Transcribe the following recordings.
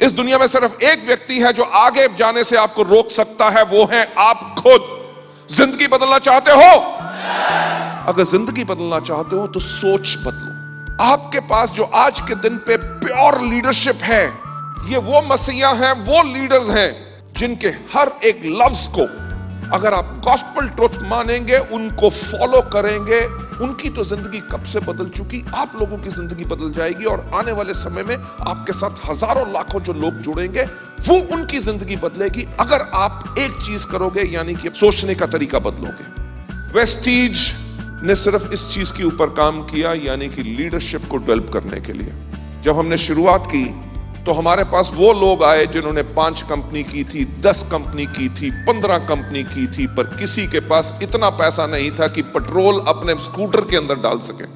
इस दुनिया में सिर्फ एक व्यक्ति है जो आगे जाने से आपको रोक सकता है, वो है आप खुद। जिंदगी बदलना चाहते हो? अगर जिंदगी बदलना चाहते हो तो सोच बदलो। आपके पास जो आज के दिन पे प्योर लीडरशिप है, ये वो मसीहा हैं, वो लीडर्स हैं जिनके हर एक लफ्ज को अगर आप गॉस्पेल ट्रुथ मानेंगे, उनको फॉलो करेंगे, उनकी तो जिंदगी कब से बदल चुकी, आप लोगों की जिंदगी बदल जाएगी। और आने वाले समय में आपके साथ हजारों लाखों जो लोग जुड़ेंगे, वो उनकी जिंदगी बदलेगी अगर आप एक चीज करोगे, यानी कि सोचने का तरीका बदलोगे। वेस्टीज ने सिर्फ इस चीज के ऊपर काम किया, यानी कि लीडरशिप को डेवलप करने के लिए। जब हमने शुरुआत की तो हमारे पास वो लोग आए जिन्होंने 5 कंपनी की थी, 10 कंपनी की थी, 15 कंपनी की थी, पर किसी के पास इतना पैसा नहीं था कि पेट्रोल अपने स्कूटर के अंदर डाल सके।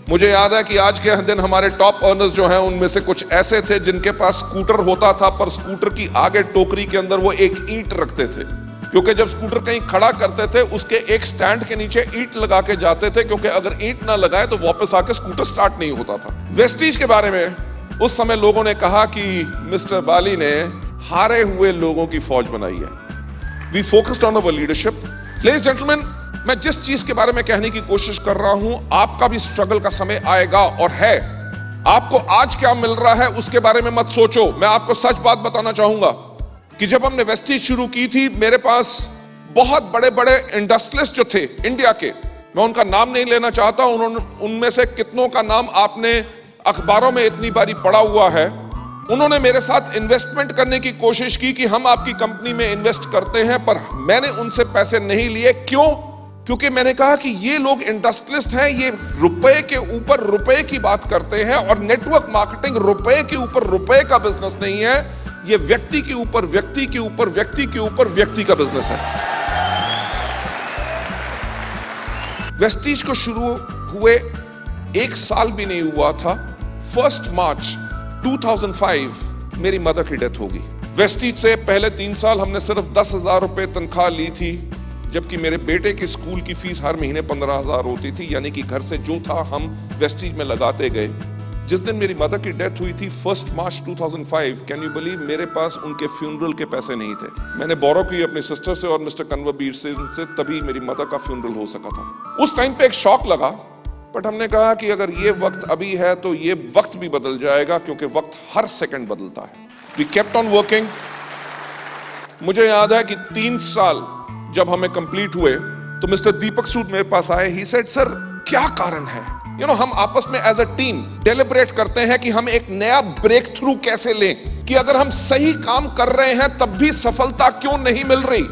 मुझे याद है कि आज के दिन हमारे टॉप अर्नर्स जो हैं, उनमें से कुछ ऐसे थे जिनके पास स्कूटर होता था, पर स्कूटर की आगे टोकरी के अंदर वो एक ईंट रखते थे, क्योंकि जब स्कूटर कहीं खड़ा करते थे उसके एक स्टैंड के नीचे ईंट लगा के जाते थे, क्योंकि अगर ईंट ना लगाए तो वापस आके स्कूटर स्टार्ट नहीं होता था। वेस्टीज के बारे में उस समय लोगों ने कहा कि मिस्टर बाली ने हारे हुए लोगों की फौज बनाई है। We focused on our leadership. Ladies gentleman, मैं जिस चीज के बारे में कहने की कोशिश कर रहा हूं, आपका भी स्ट्रगल का समय आएगा और है। आपको आज क्या मिल रहा है उसके बारे में मत सोचो। मैं आपको सच बात बताना चाहूंगा कि जब हमने वेस्टीज शुरू की थी, मेरे पास बहुत बड़े बड़े इंडस्ट्रियलिस्ट जो थे इंडिया के, मैं उनका नाम नहीं लेना चाहता, उनमें से कितनों का नाम आपने अखबारों में इतनी बारी पड़ा हुआ है। उन्होंने मेरे साथ इन्वेस्टमेंट करने की कोशिश की कि हम आपकी कंपनी में इन्वेस्ट करते हैं, पर मैंने उनसे पैसे नहीं लिए। क्यों? क्योंकि मैंने कहा कि ये लोग इंडस्ट्रियलिस्ट हैं, ये रुपए के ऊपर रुपए की बात करते हैं, और नेटवर्क मार्केटिंग रुपए के ऊपर रुपए का बिजनेस नहीं है, ये व्यक्ति के ऊपर व्यक्ति के ऊपर व्यक्ति के ऊपर व्यक्ति का बिजनेस है। वेस्टीज को शुरू हुए 1 साल भी नहीं हुआ था, 1 मार्च 2005 मेरी मदर की डेथ हो गई। वेस्टीज से पहले 3 साल हमने सिर्फ 10,000 रुपए तनख्वाह ली थी, जबकि मेरे बेटे की स्कूल की फीस हर महीने 15,000 होती थी, यानी कि घर से जो था हम वेस्टीज में लगाते गए। जिस दिन मेरी मदर की डेथ हुई थी 1 मार्च 2005, कैन यू बिलीव, मेरे पास उनके फ्यूनरल के पैसे नहीं थे। मैंने बोरो की अपनी सिस्टर से और मिस्टर कन्वरबीर से, तभी मेरी मदर का फ्यूनरल हो सका था। उस टाइम पे एक शौक लगा, बट हमने कहा कि अगर ये वक्त अभी है तो ये वक्त भी बदल जाएगा, क्योंकि वक्त हर सेकंड बदलता है। We kept on working. मुझे याद है कि 3 साल जब हमें कंप्लीट हुए तो मिस्टर दीपक सूद मेरे पास आए। ही सेड, सर क्या कारण है, हम आपस में एज अ टीम डेलिब्रेट करते हैं कि हम एक नया ब्रेक थ्रू कैसे लें, कि अगर हम सही काम कर रहे हैं तब भी सफलता क्यों नहीं मिल रही।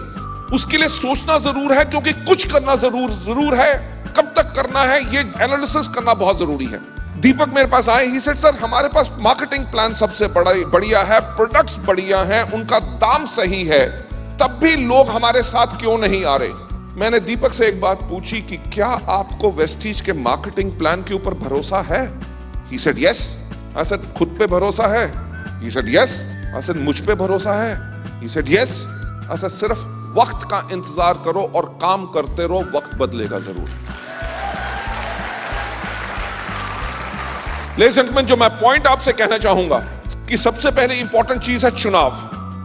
उसके लिए सोचना जरूर है, क्योंकि कुछ करना जरूर है, कब तक करना है ये एनालिसिस करना बहुत जरूरी है। दीपक मेरे पास आए, ही सेड, सर हमारे पास मार्केटिंग प्लान सबसे बढ़िया है, प्रोडक्ट्स बढ़िया हैं, उनका दाम सही है, तब भी लोग हमारे साथ क्यों नहीं आ रहे। मैंने दीपक से एक बात पूछी कि क्या आपको वेस्टीज के मार्केटिंग प्लान के ऊपर भरोसा है? He said yes. I said खुद पे भरोसा है? He said yes. I said मुझ पे भरोसा है? He said yes. I said सिर्फ वक्त का इंतजार करो और काम करते रहो, वक्त बदलेगा जरूर। लेडीज एंड जेंटलमैन, जो मैं पॉइंट आपसे कहना चाहूंगा कि सबसे पहले इंपॉर्टेंट चीज है चुनाव।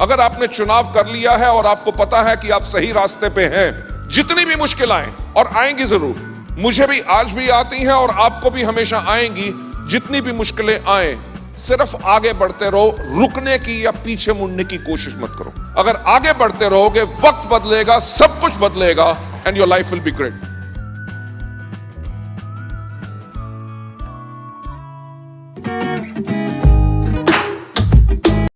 अगर आपने चुनाव कर लिया है और आपको पता है कि आप सही रास्ते पे हैं, जितनी भी मुश्किल आए, और आएंगी जरूर, मुझे भी आज भी आती हैं और आपको भी हमेशा आएंगी, जितनी भी मुश्किलें आए, सिर्फ आगे बढ़ते रहो, रुकने की या पीछे मुड़ने की कोशिश मत करो। अगर आगे बढ़ते रहोगे, वक्त बदलेगा, सब कुछ बदलेगा, and your life will be great.